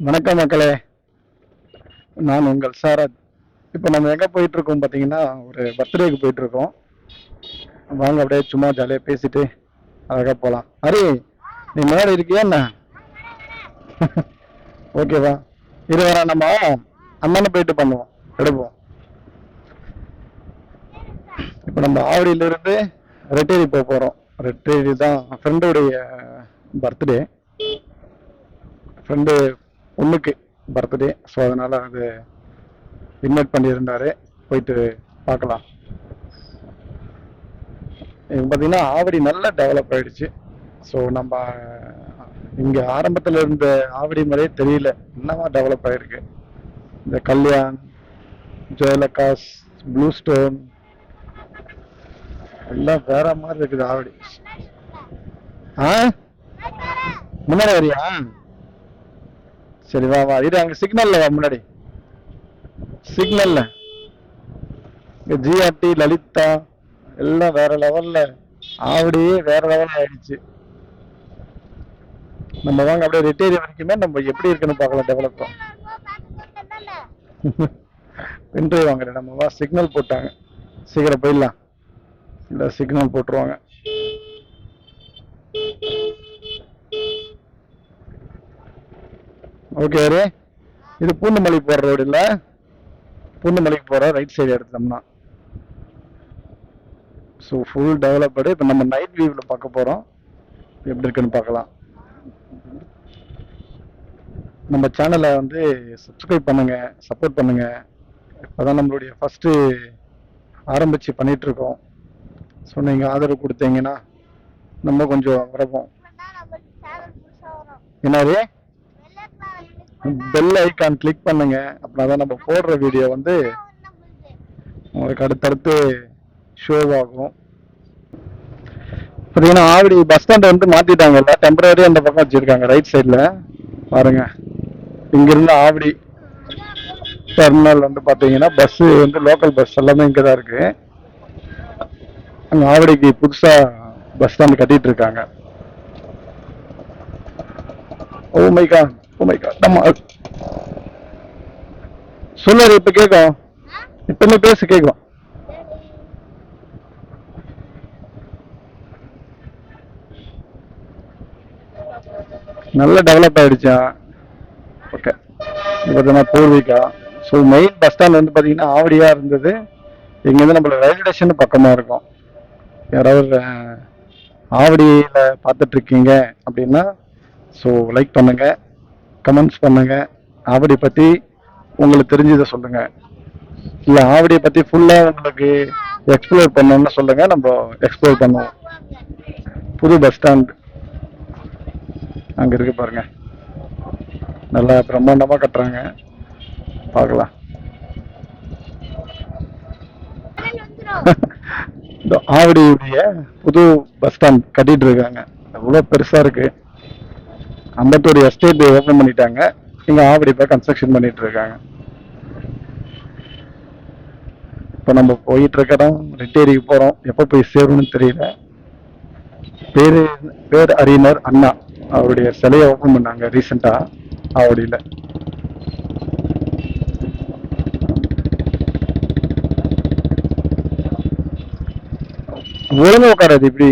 வணக்கம் மக்களே, நான் உங்கள் சாரத். இப்போ நம்ம எங்கே போயிட்டு இருக்கோம் பார்த்தீங்கன்னா, ஒரு பர்த்டேக்கு போயிட்டு இருக்கோம். வாங்க அப்படியே சும்மா ஜாலியாக பேசிட்டு அழகாக போகலாம். ஹரி, நீ முன்னாடி இருக்கியா என்ன? ஓகேவா, இது வர நம்ம அண்ணனை போயிட்டு பண்ணுவோம், எடுப்போம். இப்போ நம்ம ஆவடியிலிருந்து ரெட்டேரி போக போகிறோம். ரெட்டேரி தான் ஃப்ரெண்டோடைய பர்த்டே, ஃப்ரெண்டு பொண்ணுக்கு பர்த்டே. ஸோ அதனால் அது இன்வைட் பண்ணியிருந்தாரு, போயிட்டு பார்க்கலாம். இப்போ பார்த்தீங்கன்னா ஆவடி நல்லா டெவலப் ஆயிடுச்சு. ஸோ நம்ம இங்கே ஆரம்பத்தில் இருந்த ஆவடி மாதிரியே தெரியல, என்னவா டெவலப் ஆயிருக்கு. இந்த கல்யாண், ஜெயலகாஸ், ப்ளூ ஸ்டோன் எல்லாம் வேற மாதிரி இருக்குது ஆவடி. ஆ, முன்னாடி வரியா? சரி வா வா, இது அங்கே சிக்னல்ல வா, முன்னாடி சிக்னல்ல ஜிஆர்டி, லலிதா எல்லாம் வேற லெவல்ல. ஆவடியே வேற லெவல் ஆயிடுச்சு. நம்ம வாங்க அப்படியே ரிட்டேரி வரைக்குமே நம்ம எப்படி இருக்குன்னு பார்க்கலாம் டெவலப். பென்ட்ரைவ் வாங்குறேன் நம்ம, வா. சிக்னல் போட்டாங்க, சீக்கிரம் போயிடலாம், இல்லை சிக்னல் போட்டுருவாங்க. ஓகே ரே, இது பூந்தமல்லி போகிற ரோடு இல்லை, பூந்தமல்லிக்கு போகிற ரைட் சைடு எடுத்தோம்னா. So full developed. இப்போ நம்ம நைட் வியூவில் பார்க்க போகிறோம், எப்படி இருக்குன்னு பார்க்கலாம். நம்ம சேனலை வந்து சப்ஸ்கிரைப் பண்ணுங்க, சப்போர்ட் பண்ணுங்க. இப்போதான் நம்மளுடைய ஃபர்ஸ்ட் ஆரம்பிச்சு பண்ணிட்டு இருக்கோம். ஸோ நீங்க ஆதரவு கொடுத்தீங்கன்னா நம்ம கொஞ்சம் வரப்போம். என்னது, பெல் ஐக்கான் கிளிக் பண்ணுங்க, அப்படின்னா நம்ம போடுற வீடியோ வந்து உங்களுக்கு அடுத்தடுத்து ஷோ ஆகும். பார்த்தீங்கன்னா ஆவடி பஸ் ஸ்டாண்ட் வந்து மாத்திட்டாங்கல்ல, டெம்பரரி அந்த பக்கம் வச்சிருக்காங்க ரைட் சைடில் பாருங்க. இங்கிருந்து ஆவடி டெர்மினல் வந்து பார்த்தீங்கன்னா பஸ் வந்து லோக்கல் பஸ் எல்லாமே இங்கே தான் இருக்கு. அங்கே ஆவடிக்கு புதுசாக பஸ் ஸ்டாண்ட் கட்டிட்டு இருக்காங்க. Oh my God, oh my God. நம்ம சொல்லுறது இப்போ கேட்கும், இப்பவுமே பேசு கேட்கும். நல்லா டெவலப் ஆயிடுச்சா? ஓகே, பார்த்தீங்கன்னா Poorvika. So main bus stand வந்து பார்த்தீங்கன்னா ஆவடியாக இருந்தது. இங்கேருந்து நம்மளோட ரயில்வே ஸ்டேஷன் பக்கமாக இருக்கும். யாராவது ஆவடியில் பார்த்துட்டு இருக்கீங்க அப்படின்னா ஸோ லைக் பண்ணுங்க, கமெண்ட்ஸ் பண்ணுங்க. ஆவடி பற்றி உங்களுக்கு தெரிஞ்சதை சொல்லுங்க, இல்லை ஆவடியை பற்றி ஃபுல்லாக உங்களுக்கு எக்ஸ்ப்ளோர் பண்ணணும்னு சொல்லுங்க, நம்ம எக்ஸ்ப்ளோர் பண்ணுவோம். புது பஸ் ஸ்டாண்ட் அங்கே இருக்கு பாருங்க, நல்லா பிரம்மாண்டமாக கட்டுறாங்க, பார்க்கலாம். ஆவடியுடைய புது பஸ் ஸ்டாண்ட் கட்டிட்டு இருக்காங்க, எவ்வளோ பெருசா இருக்கு. அம்பத்தூர் எஸ்டேட் ஓபன் பண்ணிட்டாங்க, இங்க ஆவடி போய் கன்ஸ்ட்ரக்ஷன் பண்ணிட்டு இருக்காங்க. இப்போ நம்ம போயிட்டு இருக்கிறோம், ரிட்டேரிக்கு போறோம். எப்போ போய் சேரணும்னு தெரியல. பேர் அறிஞர் அண்ணா அவருடைய சிலையை ஓபன் பண்ணாங்க ரீசெண்டா ஆவடியில. ஒழுங்கா உட்காராது இப்படி.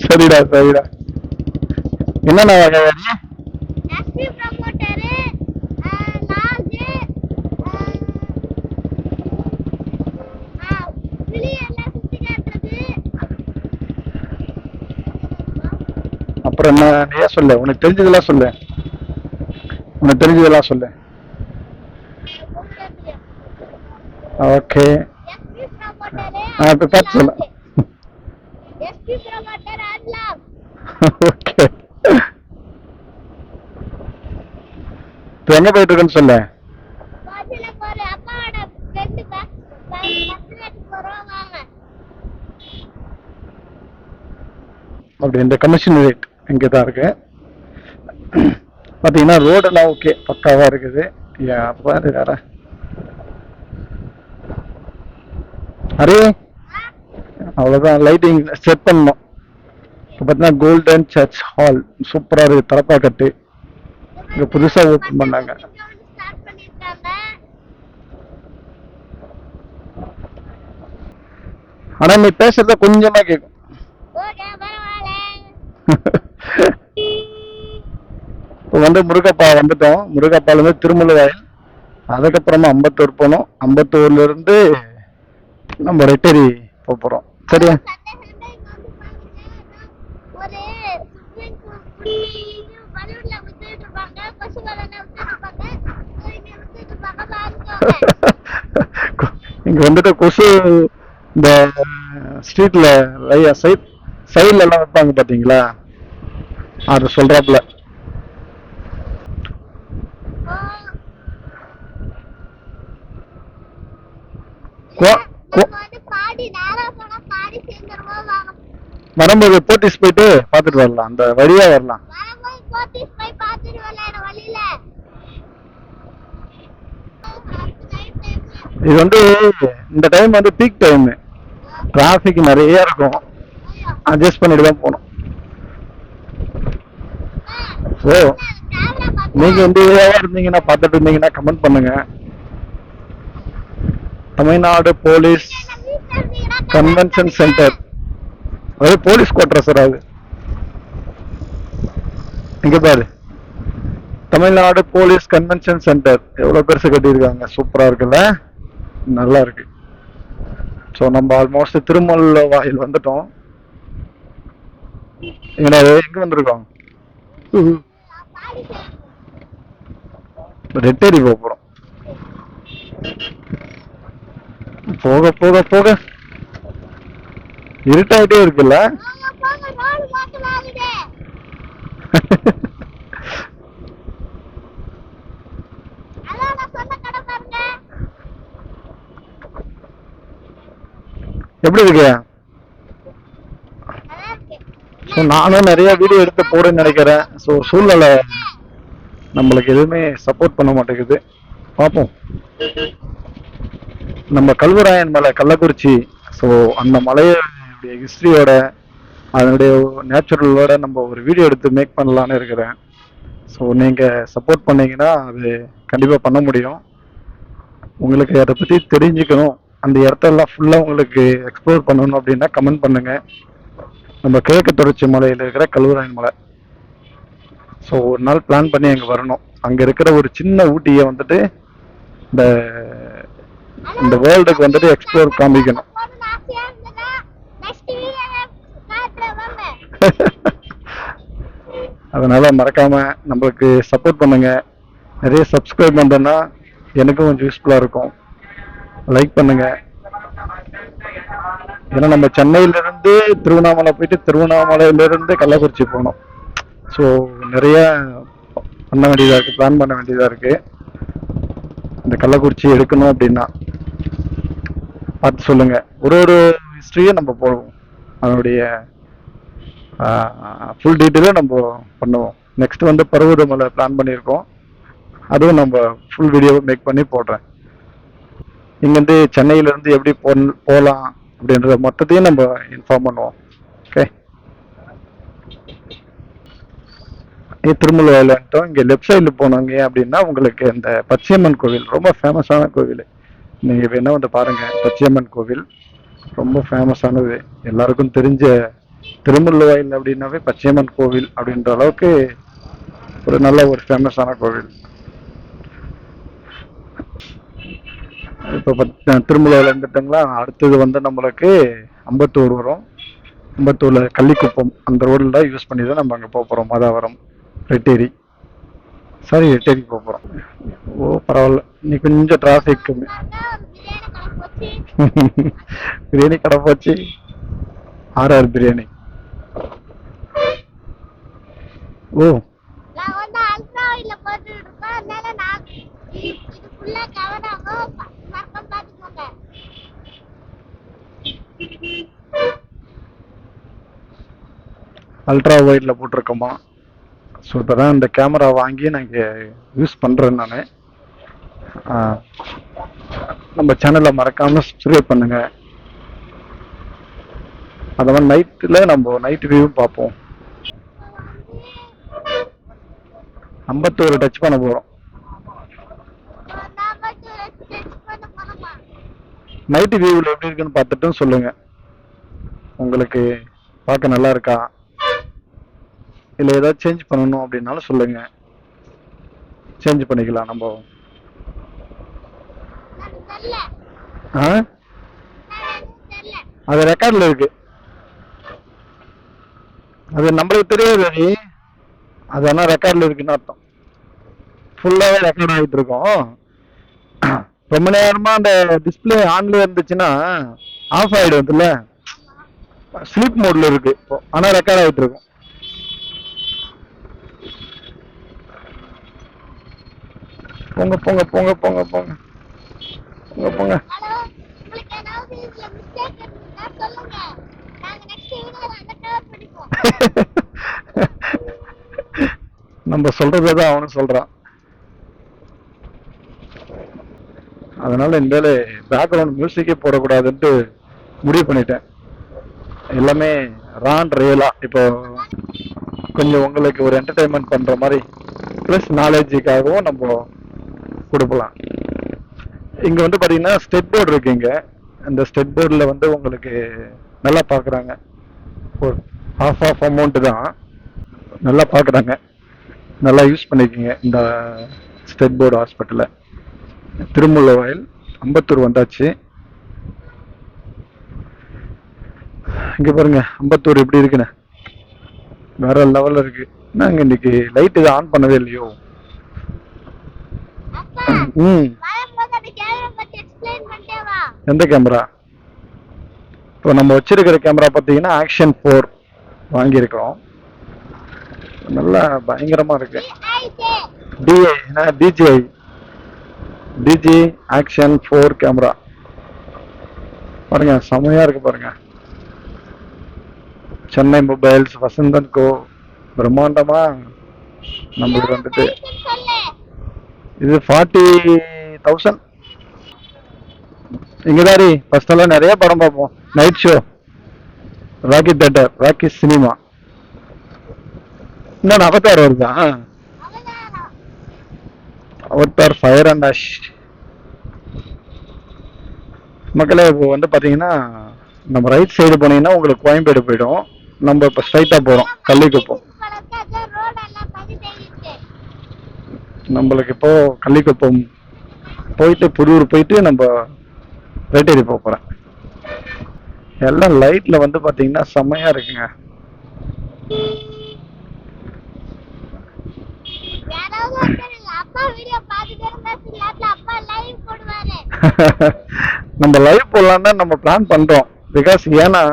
சரிடா சரிடா. என்னென்ன வகை? அப்புறம் என்ன நீயே சொல்லு, உனக்கு தெரிஞ்சதெல்லாம் சொல்லு, உனக்கு தெரிஞ்சதெல்லாம் சொல்லு. ஓகே, இப்போ பார்த்து சொல்லு. ஓகே, இப்போ எங்க போயிட்டு இருக்குன்னு சொல்லு. அப்படி இந்த கமிஷன் ரேட் இங்கே தான் இருக்கு. பார்த்தீங்கன்னா ரோடெல்லாம் ஓகே, பக்காவா இருக்குது. பாரு வேற. அரே அவ்வளோதான், லைட்டிங் செட் பண்ணணும். இப்போ பார்த்தீங்கன்னா கோல்டன் சர்ச் ஹால் சூப்பராக இருக்குது, தலப்பா கட்டு. இங்கே புதுசாக ஓப்பன் பண்ணாங்க. ஆனால் நீ பேசுறத கொஞ்சமாக கேட்கும். இப்போ வந்து முருகப்பா வந்துட்டோம். முருகப்பாலேருந்து திருமலைவாயில், அதுக்கப்புறமா அம்பத்தூர் போனோம். அம்பத்தூர்லேருந்து நம்ம ரெட்டேரி போகிறோம். சரியா? இங்க வந்துட்டு கொசு இந்த ஸ்ட்ரீட்ல சைட்ல எல்லாம் வைப்பாங்க பாத்தீங்களா, அது சொல்றாப்புல. வரும்போது போத்தீஸ் போயிட்டு பாத்துட்டு வரலாம், அந்த வழியா வரலாம். இது வந்து இந்த டைம் வந்து பீக் டைம், டிராபிக் நிறைய இருக்கும், அட்ஜஸ்ட் பண்ணிட்டு தான் போகணும். ஸோ நீங்க இந்த ஏரியாவா இருந்தீங்கன்னா பார்த்துட்டு இருந்தீங்கன்னா கமெண்ட் பண்ணுங்க. தமிழ்நாடு போலீஸ் கன்வென்ஷன் சென்டர், அதாவது போலீஸ் குவார்டர்ஸ். அது இங்க பாரு, தமிழ்நாடு போலீஸ் கன்வென்ஷன் சென்டர் எவ்வளவு பெருசு கட்டியிருக்காங்க, சூப்பரா இருக்குல்ல, நல்லா இருக்கு. ஸோ நம்ம ஆல்மோஸ்ட் திருமல்ல வாயில் வந்துட்டோம். எங்க வந்திருக்கோம், ரெட்டேரி போறோம். போக போக போக இருட்டாயிட்டே இருக்குல்ல. எப்படி இருக்கு? நானும் நிறைய வீடியோ எடுத்து போடுன்னு நினைக்கிறேன். ஸோ சூழ்நிலை நம்மளுக்கு எதுவுமே சப்போர்ட் பண்ண மாட்டேங்குது. பார்ப்போம். நம்ம கல்வராயன் மலை, கள்ளக்குறிச்சி, ஸோ அந்த மலையோடைய ஹிஸ்டரியோட அதனுடைய நேச்சுரலோட நம்ம ஒரு வீடியோ எடுத்து மேக் பண்ணலான்னு இருக்கிறேன். ஸோ நீங்கள் சப்போர்ட் பண்ணீங்கன்னா அது கண்டிப்பாக பண்ண முடியும். உங்களுக்கு அதை பற்றி தெரிஞ்சுக்கணும், அந்த இடத்தெல்லாம் ஃபுல்லாக உங்களுக்கு எக்ஸ்ப்ளோர் பண்ணணும் அப்படின்னா கமெண்ட் பண்ணுங்க. நம்ம கிழக்கு தொடர்ச்சி மலையில் இருக்கிற கல்வராயன் மலை. ஸோ ஒரு நாள் பிளான் பண்ணி அங்கே வரணும். அங்கே இருக்கிற ஒரு சின்ன ஊட்டியை வந்துட்டு இந்த வேர்ல்டுக்கு வந்துட்டு எக்ஸ்ப்ளோர் காமிக்கணும். அதனால மறக்காம நம்மளுக்கு சப்போர்ட் பண்ணுங்க. நிறைய சப்ஸ்கிரைப் பண்றேன்னா எனக்கும் கொஞ்சம் யூஸ்ஃபுல்லா இருக்கும். லைக் பண்ணுங்க. ஏன்னா நம்ம சென்னையில இருந்து திருவண்ணாமலை போயிட்டு திருவண்ணாமலையில இருந்து கள்ளக்குறிச்சி போனோம். ஸோ நிறைய பண்ண வேண்டியதா இருக்கு, பிளான் பண்ண வேண்டியதா இருக்கு. இந்த கள்ளக்குறிச்சி எடுக்கணும் அப்படின்னா பார்த்து சொல்லுங்க. ஒரு ஒரு ஹிஸ்டரியும் நம்ம போடுவோம், அதனுடைய ஃபுல் டீட்டெயிலும் நம்ம பண்ணுவோம். நெக்ஸ்ட் வந்து பருவதமலை பிளான் பண்ணியிருக்கோம், அதுவும் நம்ம ஃபுல் வீடியோ மேக் பண்ணி போடுறேன். இங்கேருந்து சென்னையிலேருந்து எப்படி போகலாம் அப்படின்றத மொத்தத்தையும் நம்ம இன்ஃபார்ம் பண்ணுவோம். ஓகே, திருமலை வயலான்ட்டோம். இங்கே லெஃப்ட் சைடில் போனாங்க அப்படின்னா உங்களுக்கு இந்த பச்சையம்மன் கோவில் ரொம்ப ஃபேமஸான கோவில். நீங்கள் வேணா வந்து பாருங்க. பச்சையம்மன் கோவில் ரொம்ப ஃபேமஸானது, எல்லாருக்கும் தெரிஞ்ச திருமுல்லுவாயில் அப்படின்னாவே பச்சையம்மன் கோவில் அப்படின்ற அளவுக்கு ஒரு நல்ல ஒரு ஃபேமஸான கோவில். இப்போ திருமுல்லுவாயில் இருந்துட்டுங்களா. அடுத்தது வந்து நம்மளுக்கு அம்பத்தூர் வரும். அம்பத்தூர்ல கள்ளிக்குப்பம் அந்த ரோடில் யூஸ் பண்ணி தான் நம்ம அங்கே போக போகிறோம். மாதாவரம், ரெட்டேரி, சாரி ரெட்டேரி போக போகிறோம். ஓ பரவாயில்ல, இன்னைக்கு கொஞ்சம் டிராஃபிக் கம்மி. பிரியாணி கடை போச்சு, ஆர்ஆர் பிரியாணி. ஓ அல்ட்ரா வைட்ல போட்டிருக்கோமா. ஸோ இப்போதான் இந்த கேமரா வாங்கி நான் இங்கே யூஸ் பண்ணுறேன். நான் நம்ம சேனலை மறக்காம சப்ஸ்கிரைப் பண்ணுங்க. அந்த மாதிரி நைட்டில் நம்ம நைட் வியூவும் பார்ப்போம். 51 டச் பண்ண போகிறோம். நைட்டு வியூவில் எப்படி இருக்குன்னு பார்த்துட்டும் சொல்லுங்க. உங்களுக்கு பார்க்க நல்லா இருக்கா, இல்லை ஏதாவது சேஞ்ச் பண்ணணும் அப்படின்னாலும் சொல்லுங்க, சேஞ்ச் பண்ணிக்கலாம் நம்ம. அது ரெக்கார்டில் இருக்கு, அது நம்மளுக்கு தெரியாது. அது ஆனால் ரெக்கார்டில் இருக்குன்னு அர்த்தம். ஃபுல்லாகவே ரெக்கார்ட் ஆகிட்டு இருக்கோம். ரொம்ப நேரமா அந்த டிஸ்பிளே ஆன்ல இருந்துச்சுன்னா ஆஃப் ஆயிடும்ல, ஸ்லீப் மோட்ல இருக்கு இப்போ, ஆனா ரெக்கார்ட் ஆகிட்டு இருக்கும். போங்க போங்க போங்க போங்க போங்க போங்க போங்க. நம்ம சொல்றதான் அவனும் சொல்றான். அதனால இந்த பேக்ரவுண்ட் மியூசிக்கே போடக்கூடாதுன்ட்டு முடிவு பண்ணிட்டேன். எல்லாமே ரான் ரியலா இப்போ கொஞ்சம் உங்களுக்கு ஒரு என்டர்டைன்மெண்ட் பண்ற மாதிரி ப்ளஸ் நாலேஜுக்காகவும் நம்ம கொடுக்கலாம். இங்க வந்து பாத்தீங்கன்னா ஸ்டெட் போர்டு இருக்கு. இங்க இந்த ஸ்டெட் போர்டில் வந்து உங்களுக்கு நல்லா பார்க்குறாங்க. ஒரு ஆஃப் அமௌண்ட் தான், நல்லா பார்க்குறாங்க. நல்லா யூஸ் பண்ணிக்கோங்க இந்த ஸ்டெட் போர்டு ஹாஸ்பிட்டலை. திருமுல்ல வயல் அம்பத்தூர் வந்தாச்சு. இங்க பாருங்க அம்பத்தூர் எப்படி இருக்குன்னு, வேற லெவல்ல இருக்கு. நாங்க இன்னைக்கு லைட் இதை ஆன் பண்ணவே இல்லையோ. எந்த கேமரா? இப்போ நம்ம வச்சிருக்கிற கேமரா பார்த்தீங்கன்னா ஆக்ஷன் 4 வாங்கியிருக்கோம். நல்லா பயங்கரமா இருக்கு. டிஜி ஆக்ஷன் 4 கேமரா பாருங்க, செமையா இருக்கு பாருங்க. சென்னை மொபைல்ஸ், வசந்தன் கோ, பிரம்மாண்டமா நம்மளுக்கு வந்துட்டு இது 40,000. இங்கதாரி ஃபர்ஸ்ட் எல்லாம் நிறைய படம் பார்ப்போம். Night show, Rocky theatre, Rocky cinema. இன்னும் அவதார் வருதா? Avatar fire and ash. மக்களே இப்போ வந்து பாத்தீங்கன்னா நம்ம ரைட் சைடு போனீங்கன்னா உங்களுக்கு கோயம்பேடு போயிடும். நம்ம இப்போ ஸ்ட்ரைட்டா போறோம் கள்ளிக்குப்பம். நம்மளுக்கு இப்போ கள்ளிக்குப்பம் போயிட்டு புதூர் போயிட்டு நம்ம வேட்டேரி போறேன். எல்லாம் லைட்ல வந்து பாத்தீங்கன்னா செம்மையா இருக்குங்க. நம்ம லைவ் போடலாம்னு நம்ம பிளான் பண்றோம். பிகாஸ் ஏன்னா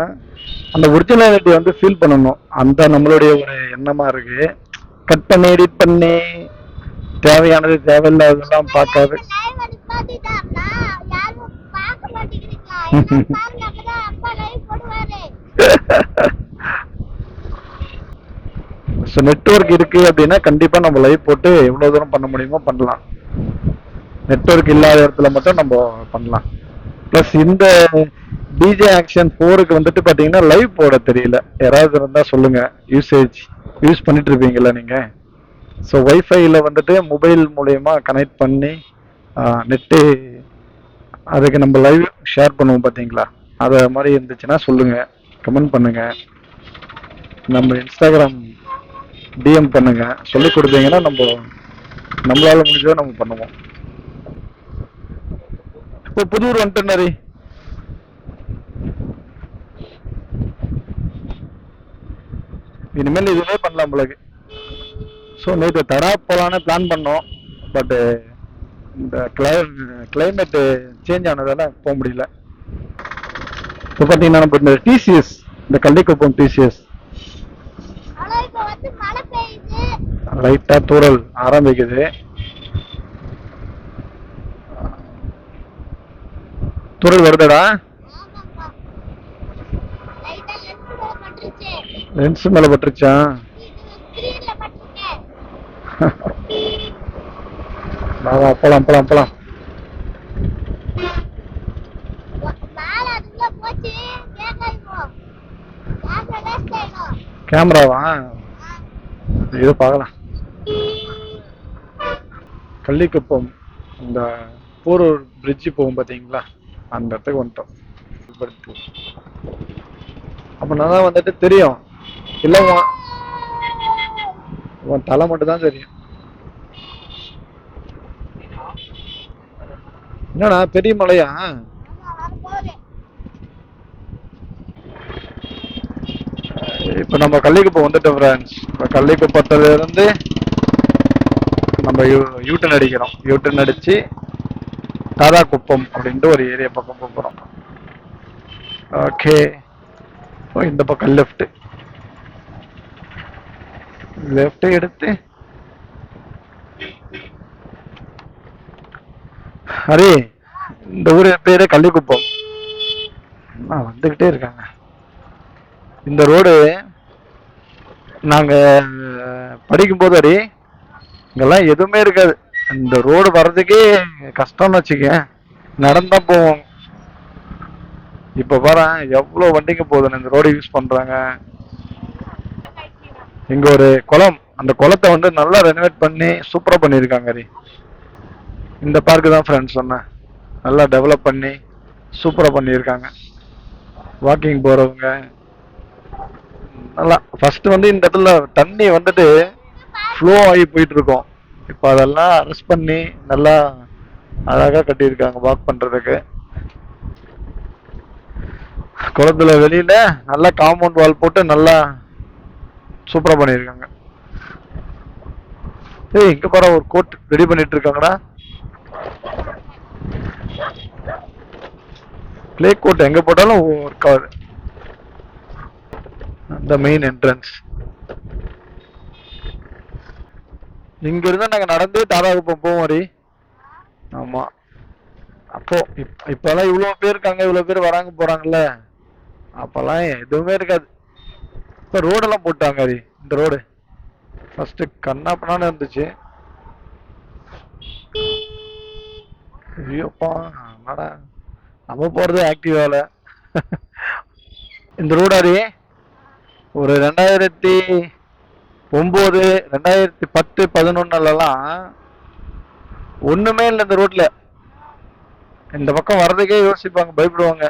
அந்த ஒரிஜினாலிட்டி வந்து ஃபீல் பண்ணணும், அந்த நம்மளுடைய ஒரு எண்ணமா இருக்கு. கட் பண்ணி எடிட் பண்ணி தேவையானது தேவையில்லாததெல்லாம் பார்க்காது. நெட்வொர்க் இருக்கு அப்படின்னா கண்டிப்பா நம்ம லைவ் போட்டு எவ்வளவு தூரம் பண்ண முடியுமோ பண்ணலாம். நெட்வொர்க் இல்லாத இடத்துல மட்டும் நம்ம பண்ணலாம். பிளஸ் இந்த டிஜே ஆக்ஷன் 4க்கு வந்துட்டு பாத்தீங்கன்னா லைவ் போட தெரியல. யாராவது இருந்தா சொல்லுங்க. யூஸ் பண்ணிட்டு இருப்பீங்கல்ல நீங்க. ஸோ வைஃபைல வந்துட்டு மொபைல் மூலயமா கனெக்ட் பண்ணி நெட்டு அதுக்கு நம்ம லைவ் ஷேர் பண்ணுவோம் பார்த்தீங்களா, அதை மாதிரி இருந்துச்சுன்னா சொல்லுங்க, கமெண்ட் பண்ணுங்க, நம்ம இன்ஸ்டாகிராம் டிஎம் பண்ணுங்க. சொல்லி கொடுத்தீங்கன்னா நம்மளால முடிஞ்சதை நம்ம பண்ணுவோம். இப்போ புதூர் வந்துட்டு இனிமேல் இதுவே பண்ணலாம் உங்களுக்கு. ஸோ நேற்று தடா போகலான்னு பிளான் பண்ணோம். பட்டு இந்த கிளைமேட்டு சேஞ்ச் ஆனதால போக முடியல. இப்போ பார்த்தீங்கன்னா நம்ம இந்த டிசிஎஸ், இந்த கள்ளிக்குப்பம் டிசிஎஸ் லைட்டா தூறல் ஆரம்பிக்குது. தூறல் வருதடா. லென்ஸ் மேல பட்டுருச்சா? போலாம் போலாம் போலாம். கேமராவா? இது பார்க்கலாம். கள்ளிக்குப்பம் இந்த போரூர் பிரிட்ஜு போகும் பார்த்தீங்களா, அந்த இடத்துக்கு வந்துட்டோம். அப்போ நல்லா வந்துட்டு தெரியும். இல்லை உன் தலை மட்டும் தான் தெரியும். என்னடா பெரிய மலையா? இப்போ நம்ம கள்ளிக்குப்பம் வந்துட்டோம் ஃப்ரெண்ட்ஸ். இப்போ கள்ளிக்குப்பத்துல இருந்து நம்ம யூட்டன் அடிக்கிறோம். யூட்டன் அடிச்சு தாதாக்குப்பம் அப்படின்ட்டு ஒரு ஏரியா பக்கம் போகிறோம். ஓகே, இந்த பக்கம் லெஃப்ட் எடுத்து அரே இந்த ஊர் பேரு கள்ளிக்குப்பம். வந்துகிட்டே இருக்காங்க. இந்த ரோடு நாங்க படிக்கும்போது அடி இங்கெல்லாம் எதுவுமே இருக்காது. இந்த ரோடு வர்றதுக்கே கஷ்டம்னு வச்சுக்க, நடந்தா போவோம். இப்ப பாரு எவ்வளவு வண்டிங்க போகுதுன்னு இந்த ரோடு யூஸ் பண்றாங்க. இங்க ஒரு குளம், அந்த குளத்தை வந்து நல்லா ரெனோவேட் பண்ணி சூப்பரா பண்ணியிருக்காங்க. இந்த பார்க்கு தான் ஃப்ரெண்ட்ஸ் சொன்னேன், நல்லா டெவலப் பண்ணி சூப்பரா பண்ணியிருக்காங்க. வாக்கிங் போறவங்க நல்லா. ஃபர்ஸ்ட் வந்து இந்த இடத்துல தண்ணி வந்துட்டு ஃப்ளோ ஆகி போயிட்டு இருக்கோம். இப்போ அதெல்லாம் அரெஸ்ட் பண்ணி நல்லா அழகா கட்டியிருக்காங்க வாக் பண்றதுக்கு. குளத்துல வெளியில நல்லா காம்பவுண்ட் வால் போட்டு நல்லா சூப்பரா பண்ணியிருக்காங்க. ஏய் இங்க பாரு, ஒரு கோட் ரெடி பண்ணிட்டு இருக்காங்கடா. பிளே கோட் எங்க போட்டாலும் ஒர்க் ஆகுது. அந்த மெயின் என்ட்ரன்ஸ். இங்க இருந்தா நாங்க நடந்து தாராகுப்பம் போவோம் மாதிரி. ஆமா, அப்போ இப்பெல்லாம் இவ்வளவு பேர் இருக்காங்க, இவ்வளவு பேர் வராங்க போறாங்கல்ல. அப்பெல்லாம் எதுவுமே இருக்காது. இப்ப ரோடெல்லாம் போட்டாங்க. இந்த ரோடு ஃபர்ஸ்ட் கண்ணாப்பண்ணான்னு இருந்துச்சு. ஐயோப்பா, நம்ம போறது ஆக்டிவால. இந்த ரோடு ஒரு 2009, 2010, 2011 ஒண்ணுமே இல்லை இந்த ரோட்ல. இந்த பக்கம் வர்றதுக்கே யோசிப்பாங்க, பயப்படுவாங்க.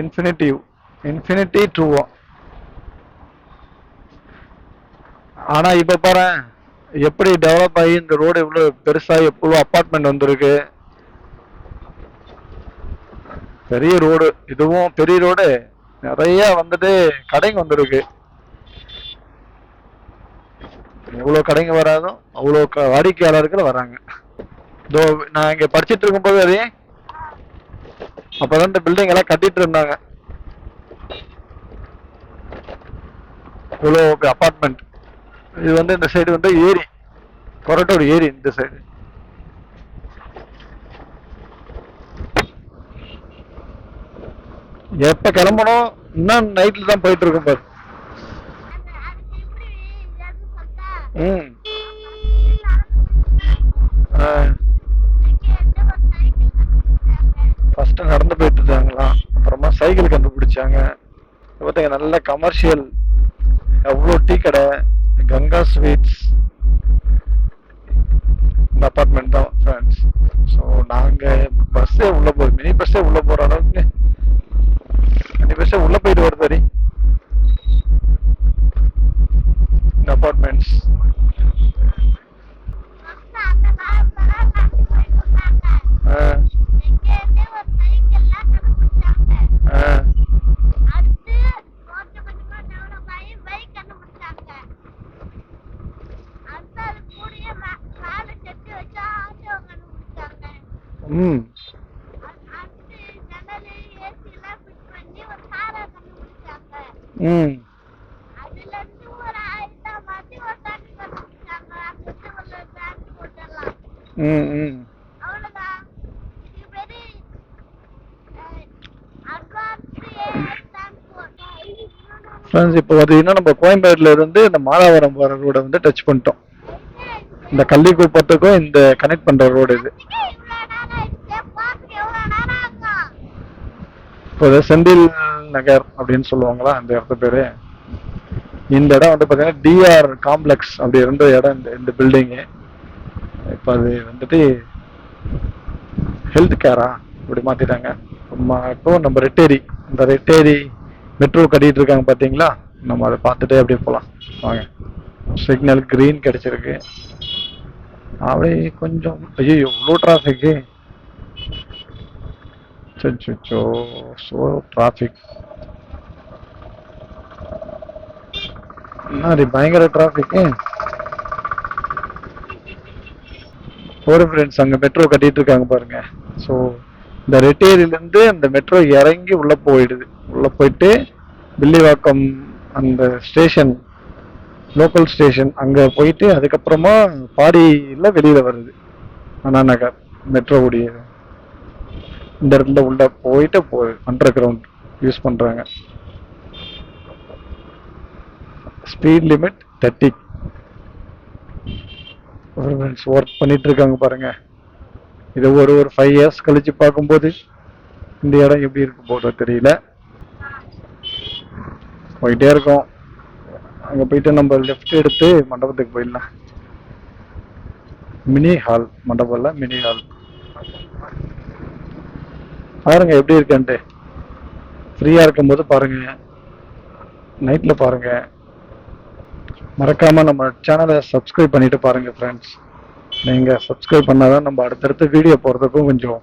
இன்ஃபினிட்டி ட்ரூவா. ஆனா இப்ப பாரு எப்படி டெவலப் ஆகி இந்த ரோடு இவ்வளவு பெருசா, எவ்வளவு அபார்ட்மெண்ட் வந்திருக்கு. பெரிய ரோடு, இதுவும் பெரிய ரோடு. நிறைய வந்துட்டு கடைங்க வந்திருக்கு. எவ்வளவு கடைங்க வராதோ அவ்வளவு வாடிக்கையாளர்கள் வராங்க. இதோ நான் இங்க படிச்சிட்டு இருக்கும்போது அப்பதான் இந்த பில்டிங் எல்லாம் கட்டிட்டு இருந்தாங்க. இவ்வளவு அபார்ட்மெண்ட். இது வந்து இந்த சைடு வந்து ஏரி, கொரட்டூர் ஏரி இந்த சைடு. எப்ப கிளம்பணும், இன்னும் நைட்ல தான் போயிட்டு இருக்கும் பாரு. ஃபர்ஸ்ட் நடந்து போயிட்டு இருக்காங்களா, அப்புறமா சைக்கிள் கண்டுபிடிச்சாங்க. பார்த்தீங்க நல்ல கமர்ஷியல், எவ்வளோ டீ கடை, கங்கா ஸ்வீட்ஸ். இந்த அபார்ட்மெண்ட் தான் ஃப்ரெண்ட்ஸ். ஸோ நாங்கள் பஸ்ஸே உள்ள போகுது, மினி பஸ்ஸே உள்ள போகிற அளவுக்கு மினி பஸ்ஸே உள்ள போயிட்டு வருது இந்த அபார்ட்மெண்ட்ஸ். இப்போ பார்த்தீங்கன்னா நம்ம கோயம்பேடுல இருந்து இந்த மாதாவரம் போகிற ரோடை வந்து டச் பண்ணிட்டோம். இந்த கள்ளிக்குப்பத்துக்கும் இந்த கனெக்ட் பண்ற ரோடு இது. இப்போ செந்தில் நகர் அப்படின்னு சொல்லுவாங்களா அந்த இடத்து பேரு. இந்த இடம் வந்து பார்த்தீங்கன்னா டிஆர் காம்ப்ளெக்ஸ் அப்படி இருந்த இடம் இந்த பில்டிங்கு. இப்போ அது வந்துட்டு ஹெல்த் கேரா இப்படி மாத்திட்டாங்க. இப்போ நம்ம ரெட்டேரி, இந்த ரெட்டேரி மெட்ரோ கட்டிட்டு இருக்காங்க பார்த்தீங்களா, நம்ம அதை பார்த்துட்டே அப்படியே போகலாம் வாங்க. சிக்னல் கிரீன் கிடைச்சிருக்கு. அப்படியே கொஞ்சம் ஐயோ எவ்வளோ டிராஃபிக்கு, சோ ஸோ டிராஃபிக், என்ன பயங்கர டிராஃபிக்கு. ஒரு ஃப்ரெண்ட்ஸ் அங்கே மெட்ரோ கட்டிட்டு இருக்காங்க பாருங்க. ஸோ இந்த ரெட்டேரியிலேருந்து அந்த மெட்ரோ இறங்கி உள்ளே போயிடுது. உள்ளே போயிட்டு வில்லிவாக்கம் அந்த ஸ்டேஷன், லோக்கல் ஸ்டேஷன் அங்கே போயிட்டு அதுக்கப்புறமா பாடியில் வெளியில் வருது அண்ணா நகர் மெட்ரோ உடைய. இந்த இடத்துல உள்ள போயிட்டு அண்டர் கிரவுண்ட் யூஸ் பண்ணுறாங்க. Speed limit 30. ஒர்க் பண்ணிட்டு இருக்காங்க பாருங்க. இது ஒரு 5 இயர்ஸ் கழிச்சு பார்க்கும்போது இந்த இடம் எப்படி இருக்கு போதோ தெரியல. போயிட்டே இருக்கோம். அங்க போயிட்டு நம்ம லெஃப்ட் எடுத்து மண்டபத்துக்கு போயிடலாம். மினி ஹால், மண்டபம் இல்ல மினி ஹால். பாருங்க எப்படி இருக்குன்ட்டு. ஃப்ரீயா இருக்கும் போது பாருங்க, நைட்ல பாருங்க. மறக்காம நம்ம சேனலை சப்ஸ்கிரைப் பண்ணிட்டு பாருங்க ஃப்ரெண்ட்ஸ். நீங்க சப்ஸ்கிரைப் பண்ணாதான் நம்ம அடுத்தடுத்து வீடியோ போறதுக்கும் கொஞ்சம்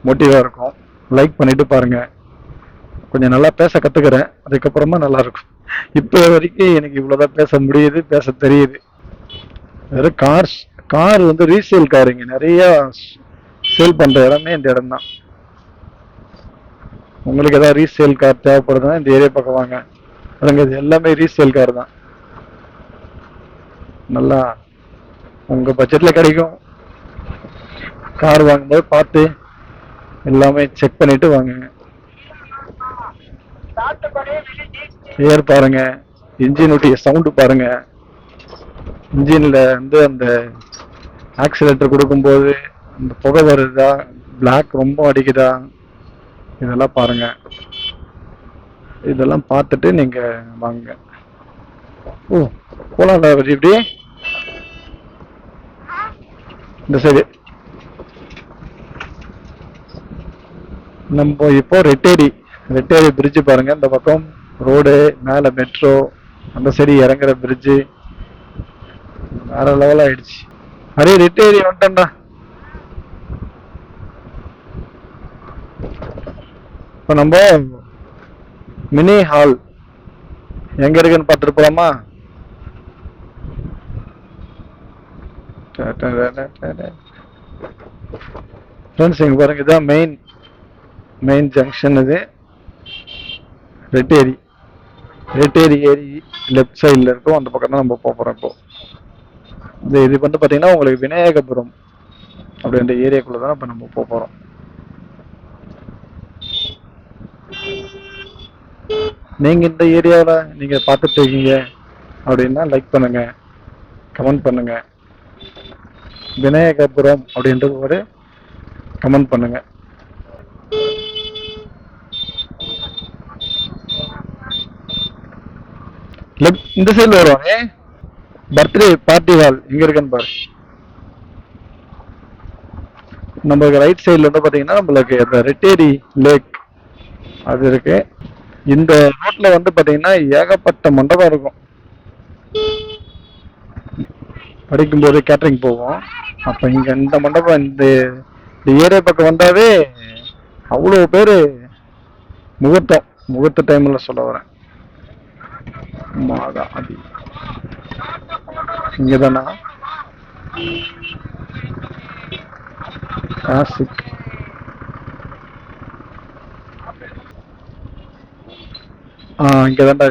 மோட்டிவா இருக்கும். லைக் பண்ணிட்டு பாருங்க. கொஞ்சம் நல்லா பேச கத்துக்கிறேன், அதுக்கப்புறமா நல்லா இருக்கும். இப்போ வரைக்கும் எனக்கு இவ்வளவுதான் பேச முடியுது, பேச தெரியுது. வெறும் கார் வந்து ரீசேல் காருங்க, நிறைய சேல் பண்ற இடமே இந்த இடம் தான். உங்களுக்கு ஏதாவது ரீசேல் கார் தேவைப்படுதுன்னா இந்த ஏரியா பக்கம் வாங்க. இது எல்லாமே ரீசேல் கார் தான். நல்லா உங்க பட்ஜெட்ல கிடைக்கும். கார் வாங்கும்போது பார்த்து எல்லாமே செக் பண்ணிட்டு வாங்குங்க. ஏர் பாருங்க, இன்ஜினுடைய சவுண்டு பாருங்க. இன்ஜின்ல வந்து அந்த ஆக்சிலேட்டர் கொடுக்கும்போது அந்த புகை வருதா, பிளாக் ரொம்ப அடிக்குதா, இதெல்லாம் பாருங்க. இதெல்லாம் பார்த்துட்டு நீங்க வாங்க. ஓ போலாம் இப்படி இந்த சைடு. நம்ம இப்போ ரெட்டேரி பிரிட்ஜ் பாருங்க. இந்த பக்கம் ரோடு, மேல மெட்ரோ, அந்த சைடு இறங்குற பிரிட்ஜு வேற லெவல் ஆயிடுச்சு. அரே ரெட்டேரி வந்துட்டா. இப்போ நம்ம மினி ஹால் எங்க இருக்குன்னு பார்த்துட்டு போலாமா? ஃப்ரெண்ட்ஸ் இங்க பாருங்க, இதுதான் மெயின் ஜங்ஷன். இது ரெட்டேரி ஏரி லெஃப்ட் சைடில் இருக்கும். அந்த பக்கம் தான் நம்ம போகிறோம். இப்போ இது வந்து பார்த்தீங்கன்னா உங்களுக்கு விநாயகபுரம் அப்படின்ற ஏரியாக்குள்ள தான் இப்போ நம்ம போகிறோம். நீங்க இந்த ஏரியாவில் நீங்க பார்த்துட்டு இருக்கீங்க அப்படின்னா லைக் பண்ணுங்க, கமெண்ட் பண்ணுங்க. விநாயகபுரம் அப்படின்றது ஒரு கமெண்ட் பண்ணுங்க. இந்த சைடுல வருவாங்க. பர்த்டே பார்ட்டி ஹால் எங்க இருக்குன்னு பாரு. நம்மளுக்கு ரைட் சைடுல வந்து பாத்தீங்கன்னா நம்மளுக்கு இந்த ரெட்டேரி லேக் அது இருக்கு. இந்த ரோட்ல வந்து பாத்தீங்கன்னா ஏகப்பட்ட மண்டபம் இருக்கும். படிக்கும்போது கேட்டரிங் போவோம். அப்ப இங்க இந்த மண்டபம், இந்த ஏரியா பக்கம் வந்தாவே அவ்வளவு பேரு முகூர்த்த டைம்ல சொல்ல வரேன். மாதாதி இங்கதானா கிளாசிக். இங்கதான்டா